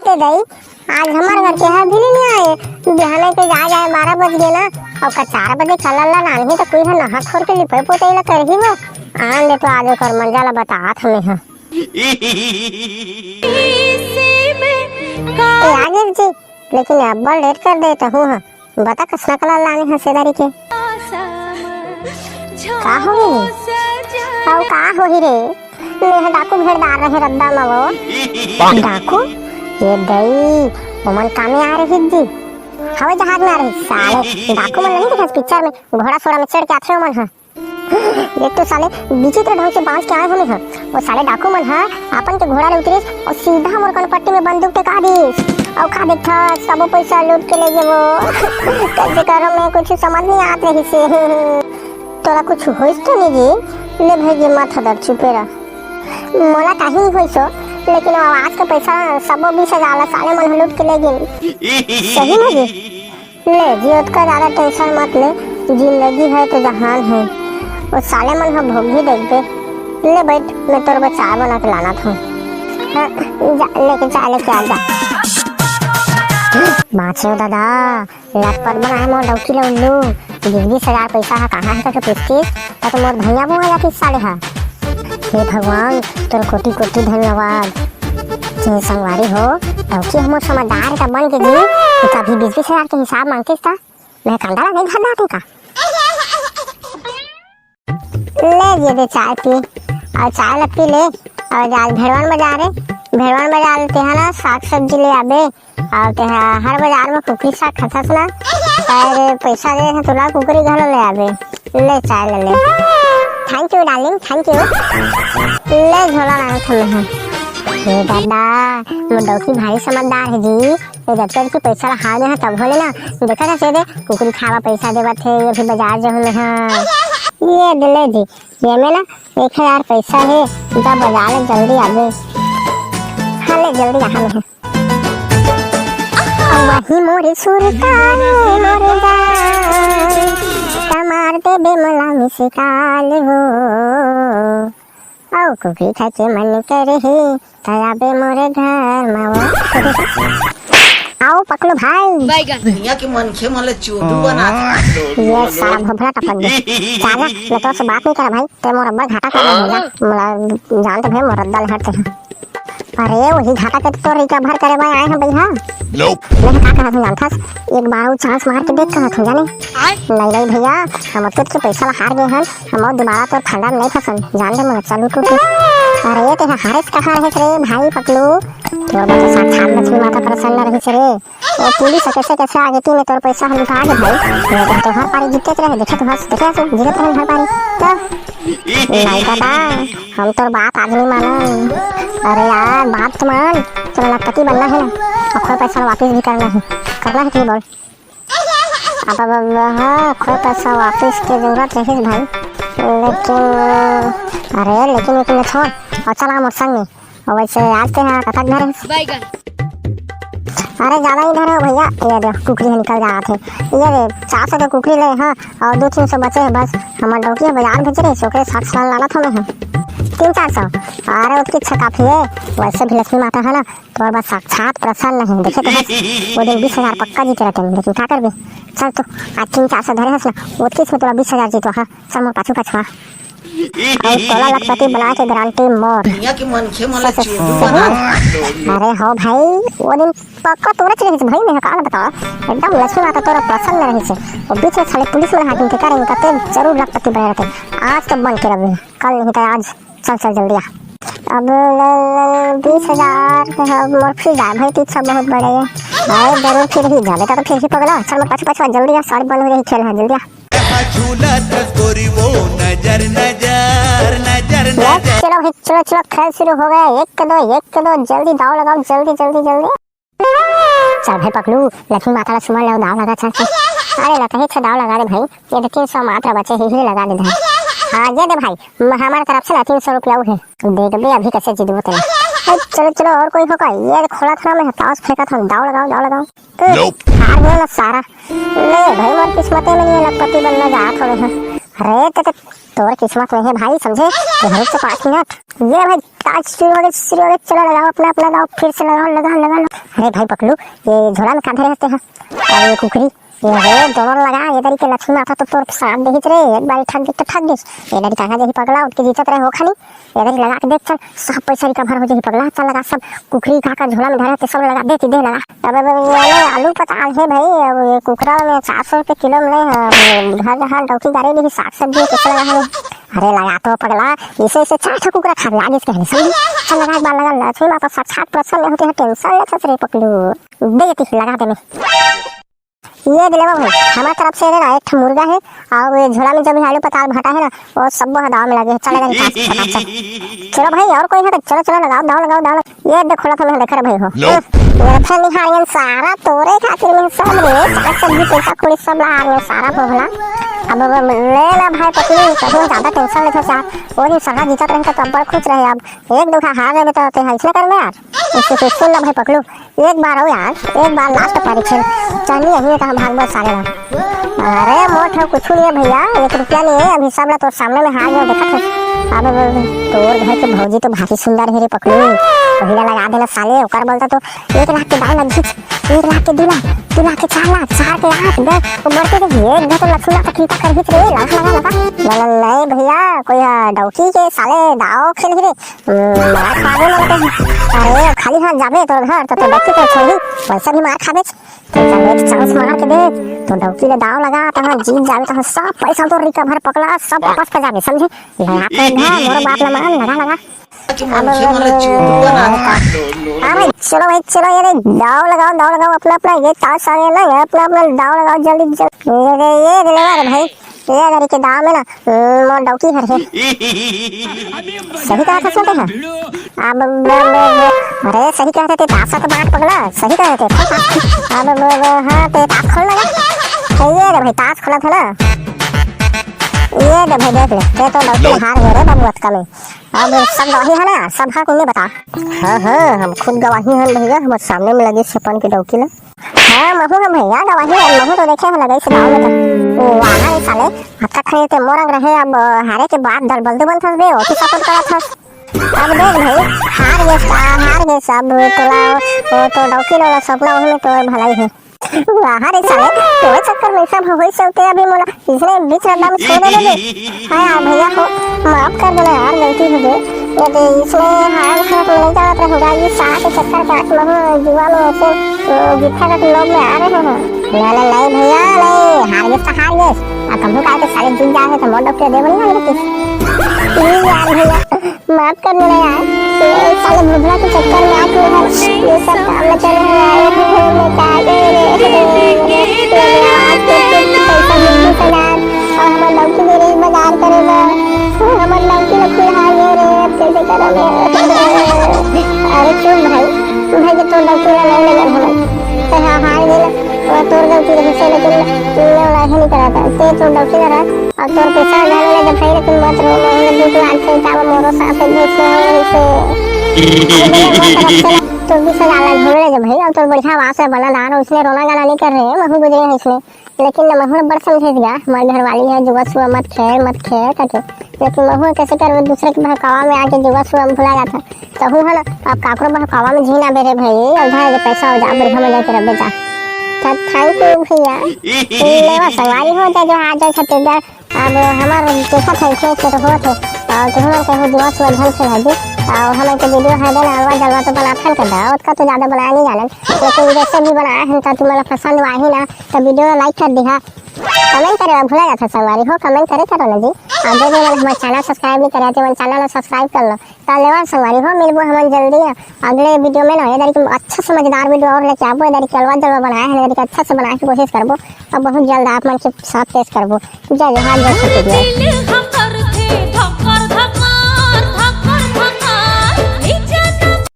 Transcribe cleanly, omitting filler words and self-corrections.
ते दई आज हमारे घर के यहाँ भी नहीं आए। बिहाने के जाए 12 बज गए ना और का 4 बजे चलल नानी तो कोई नहा खोर के लिपे पोते ला कर ही वो आन ले तो आज कर मंजाला बतात हमें हां आगे जी लेकिन अब लेट कर देता हूँ हाँ बता कसना कला लाने हंसेदारी के का हो रे मैं डाकू भेड़दार रहे रद्दा में वो डाकू ये दई ओमन कामे आ रही जी हवाई जहाज में आ रही साले डाकू मन नहीं दिखा पिक्चर में घोड़ा सोड़ा में चढ़ के आते ओमन हां ये तो साले विचित्र ढंग से बांस के आए होने हैं वो साले डाकू मन हां अपन के घोड़ा ले उतरे और सीधा मोर कन पट्टी में बंदूक टेका दी और खा देखा सब पैसा लूट के ले गए वो कैसे करो मैं कुछ समझ नहीं आत रही से तोरा कुछ होइस तो नहीं जी ले भाई ये मत हदर चुपे रह मोला काहे नहीं होइसो लेकिन आवाज का पैसा सब 20,000 साले मन लूट के ले गए सही ना जी ले जी उसका ज्यादा टेंशन मत ले जिंदगी है तो जहान है वो साले मन हम भोग भी देख दे ले बैठ मैं तेरे को चाय बना के लाना था लेके चाय लेके आ जा बाछो दादा लटपट बनाए मोर डौकी ले उल्लू 20,000 पैसा है कहाँ है तो पूछती तो मोर भैया बुआ जाती साले है हे भगवान तेरे कोटि कोटि धन्यवाद तुम संगवारी हो डौकी हम समझदार का बन के जी तो कभी 20,000 के हिसाब मांगती था मैं कंडाला नहीं भरना तू का ले ये दे चाय पी और चाय ल पी ले और आज भेड़वान बाजार ते है ना साग सब्जी ले आबे और ते हर बाजार में कुकरी साग खसस ना और पैसा दे तुला कुकरी घलो ले आबे ले चाय ले thank you darling thank you ले झोला लाना तुम्हें ये दादा मुडौकी भारी समझदार है जी ये जब तक पैसा हार में है तब होले ना देखा कैसे दे कुकरी खावा पैसा देवा थे ये भी बाजार जो होले हां ये दिले जी ये में ना 1,000 पैसा है जब बाजार में जल्दी आवे हाँ ले जल्दी यहाँ में वही मोरी सुरतानी मोरे जान तमार दे बेमला मिसकाल हो आओ कुकरी खाचे मन करे है तया बे मोरे घर मावा आओ पकड़ो भाई दुनिया के मनखे मन चोदू बना ये सारा भभरा टपक गया चाला मैं तो से बात नहीं कर भाई ते मोर अब्बा घाटा कर होला मोला जानते भाई मोर रद्दा हटते हैं अरे वही घाटा के तो रिकवर करे भाई आए हैं भैया मैं का कहा था जानथस एक बार चांस मार के देख कहा था जाने नहीं भैया हम तो के पैसा हार गए हैं हम दोबारा तो ठंडा नहीं फसल जान दे मैं चलू तो अरे ते हारिस कहां रहे रे भाई पकलू तोर बच्चा साथ छान मछली माता प्रसन्न रही रे ओ पुलिस कैसे आगे तू ने तोर पैसा हम लुटा दे भाई तो हर पारी जीते रहे देखे तो बस देखे तो जीते रहे हर पारी तो नहीं दादा हम तोर बात आदमी मानो अरे यार बात तो मान तेरा लखपति बनना है ना और पैसा वापस भी करना है कि बोल अब हाँ कोई पैसा वापस की जरूरत रही भाई लेकिन छोड़ और चला मोर संग में और वैसे आज के यहाँ कतक घर है अरे ज्यादा इधर है भैया ये दे कुकरी निकल जा रहा थे ये दे 400 के कुकरी ले हाँ और 200-300 बचे हैं बस हमारे डौकी बाजार भेज रहे सोकरे 60 साल लाना था मैं 300-400 अरे उसकी इच्छा काफी है वैसे भी लक्ष्मी माता है ना तो बस साक्षात प्रसन्न है देखे तो बस वो दिन 20,000 पक्का जीते रहते हैं लेकिन क्या कर भी चल तो आज 300-400 धरे हंस ना उसकी इसमें थोड़ा 20,000 जीतो हाँ चल मैं पाछू और तोला लखपति बना के गारंटी मोर दुनिया के मनखे मन चोदू बना अरे हो भाई वो दिन पक्का तोरा चले भाई मैं का बता एकदम लक्ष्मी माता तोरा प्रसन्न रही से और बीच में साले पुलिस में हाकिम के करेंगे कते जरूर लखपति बने रहते आज तो बन के रहे कल नहीं तो आज चल जल्दी आ अब 20,000 मोर फिर जाए भाई तीन सब बहुत बड़े है भाई जरूर फिर ही जाने का तो फिर ही पगला चल मैं पाछू जल्दी आ साड़ी बंद हो रही खेल है जल्दी आ चलो खेल शुरू हो गया एक के दो जल्दी दाव लगाओ जल्दी चल भाई पकड़ू लक्ष्मी माता सुमन ले दाव लगा चल अरे लगा से दाव लगा दे भाई ये तो 300 मात्र बचे ही लगा दे भाई हाँ ये दे भाई हमारे तरफ से 300 रुपया है देख भी अभी कैसे जीत बोते चलो और कोई होगा ये खोला था मैं ताश फेंका था दाव लगाओ हार गया ना सारा ले भाई मोर किस्मत में नहीं लखपति बनना जा थोड़े हैं अरे तो तोर किस्मत में है भाई, समझे? घर से 5 मिनट ये भाई ताज शुरू हो गए, चलो लगाओ अपना अपना लगाओ, फिर से लगाओ। अरे भाई पकड़ू, ये झोला में कांधे रहते हैं और ये कुकरी ये दोनों लगा ये दरी के लक्ष्मी माता तो तोर साथ देहित रे, एक बार ठग देख तो ठग दिस ये दरी कहां जेही पगला उठ के जीतत रहे हो खानी, ये दरी लगा के देख चल सब पैसा रिकवर हो जेही पगला, चल लगा सब कुकरी का झोला में धरे ते सब लगा दे लगा। अब ये आलू पचाल है भाई, अब ये कुकरा में 400 रुपए किलो में घर डौकी गाड़ी ली साग सब्जी कैसे लगा है। अरे लगा तो पगला इसे 4 कुकरा खा लागे इसके नहीं समझ, चल लगा एक बार लगा लक्ष्मी माता साक्षात प्रसन्न होते हैं, टेंशन लेते रे पकड़ू देती लगा दे में ये दिलेवा भाई हमारे तरफ से है ना, एक मुर्गा है और ये झोला में जब आलू पताल भटा है ना वो सब दाव में लगे चलेगा नहीं। चलो भाई और कोई है तो चलो लगाओ ये देखो थोड़ा मैं देख रहा भाई हो ये रखा निहारियन सारा तोरे खातिर में सब रे साग सब्जी पैसा कुड़ी सब ला में सारा भोला। अब ले ला भाई पकड़ी कभी ज्यादा टेंशन लेते चाह वो दिन सगा जीतत रहे तो बड़ खुश रहे, अब एक दो हार रहे तो ऐसे कर में यार इससे सुन ला भाई पकड़ू एक बार हो यार, एक बार लास्ट पारी खेल चलिए यही कहा भागवत सारे ना। अरे मोट है कुछ नहीं है भैया, 1 रुपया नहीं है अभी सब तो सामने में हार गया देखा थे। अब तोर घर के भौजी तो भारी सुंदर है रे पकड़ू, पहिला लगा देला साले ओकर बोलता तो 1 लाख के दाल लगी 1 लाख के 2 लाख के 4 लाख 4 के 8 10 तो बढ़ते तो ये घर तो लक्ष्मी का ठीका कर हित रे लाख लगा नहीं भैया कोई डौकी के साले दाव खेल रे मार खावे लगते। अरे खाली हाथ जाबे तो घर तो डौकी को छोड़ी पैसा भी मार खाबे तो एक चांस मार के दे तो डौकी ले दाव लगा तो जीत जावे तो सब पैसा तो रिकवर पकड़ा सब वापस कर जाबे समझे। लगा पे घर मोर बाप ला मान लगा चलो भाई चलो ये दाव लगाओ अपना ये ताश आ गया ना अपना दाव लगाओ जल्दी ये दिलेवा भाई ये अगर के दाव में ना मोर डौकी घर है सही कहा था सुनते हैं अब अरे सही कहते थे ताशा तो बात पगला सही कहते थे अब हाँ ते ताश खोल लगा ये रे भाई ताश खोला था ना ये दे भाई देख ले ते तो डौकी हार गए रे बाबू अटका में। अब सब गवाही है ना सब हाँ नहीं बता। हाँ हम खुद गवाही हैं भैया, हमारे सामने में लगे छपन की डौकी ले हाँ महू हम भैया गवाही महू तो देखे हैं लगे इस गाँव में तो वहाँ साले हत्ता खड़े थे मोरंग रहे अब हारे के बाद दल बल्दू बन था ओटी सपोर्ट करा था। अब देख भाई हार गए सब तो डौकी लोग सपना में तो भलाई है हारे साले तो चक्कर में सब होई सबते अभी मोला इसने बीच रद्दा में छोड़ दे हां भैया को माफ कर देना यार गलती हो गई ये इसमें हार खा तो नहीं जाता रहेगा ये सारा के चक्कर काट लो जुआ में ऐसे जितना का लोग में आ रहे हैं नहीं भैया नहीं हार गए अब हम लोग आके सारे जीत जाए तो मोड़ डॉक्टर दे बन प्लीज यार भैया माफ कर देना यार ये साले भुभला के चक्कर में आके ये सब काम में चले आए हैं मैं क्या बाजार करेगा हमारे लड़की लड़की हार गए रे कैसे करोगे। अरे क्यों भाई के तो लड़की नहीं लगा हमें तो हार गए और तोर गलती रही से लेकिन तूने लाइक नहीं करा था ते तो लड़की करा और तोर पैसा डालने लगे भाई लेकिन मत रो मैं 2 लाख से जावा मोरो साथ से तो भी सजा अलग हो रहे भाई और तो बढ़िया आवाज है बना डाल उसने रोना गाना नहीं कर रहे हैं महू गुजरे हैं इसमें लेकिन महू बड़ समझेगा हमारी घरवाली है जुआ सुआ मत खेल करके लेकिन महू कैसे कर दूसरे के बहकावा में आके जुआ सुआ में भुला जाता तो हूँ है ना आप काकरो बहकावा में झीना बेरे भाई उधार के पैसा हो जा बढ़िया में जाके रख बेचा थैंक यू भैया लेवा सवारी हो जाए जो आ जाए छत्तीसगढ़ अब हमारे देखा था खेत से तो हुआ थे और तुम्हारा कहीं जुआ सुआ ढंग से भाई और हमें तो वीडियो है देना अलवा जलवा तो बना फैल कर दो उसका तो ज़्यादा बनाया नहीं जाने लेकिन जैसे भी बनाया है तो तुम्हारा पसंद हुआ ही ना तो वीडियो लाइक कर दिया कमेंट करे भूला जाता संगवारी हो कमेंट करे करो ना जी और जो भी हमारे चैनल सब्सक्राइब नहीं करे तो हमारे चैनल सब्सक्राइब कर लो धन्यवाद संगवारी हो मिलबो हम जल्दी अगले वीडियो में ना ये अच्छा से मजेदार वीडियो और लेके आबो इधर के अलवा जलवा बनाया है इधर अच्छा से बनाने की कोशिश करबो और बहुत जल्द आप मन के साथ पेश करबो जय जय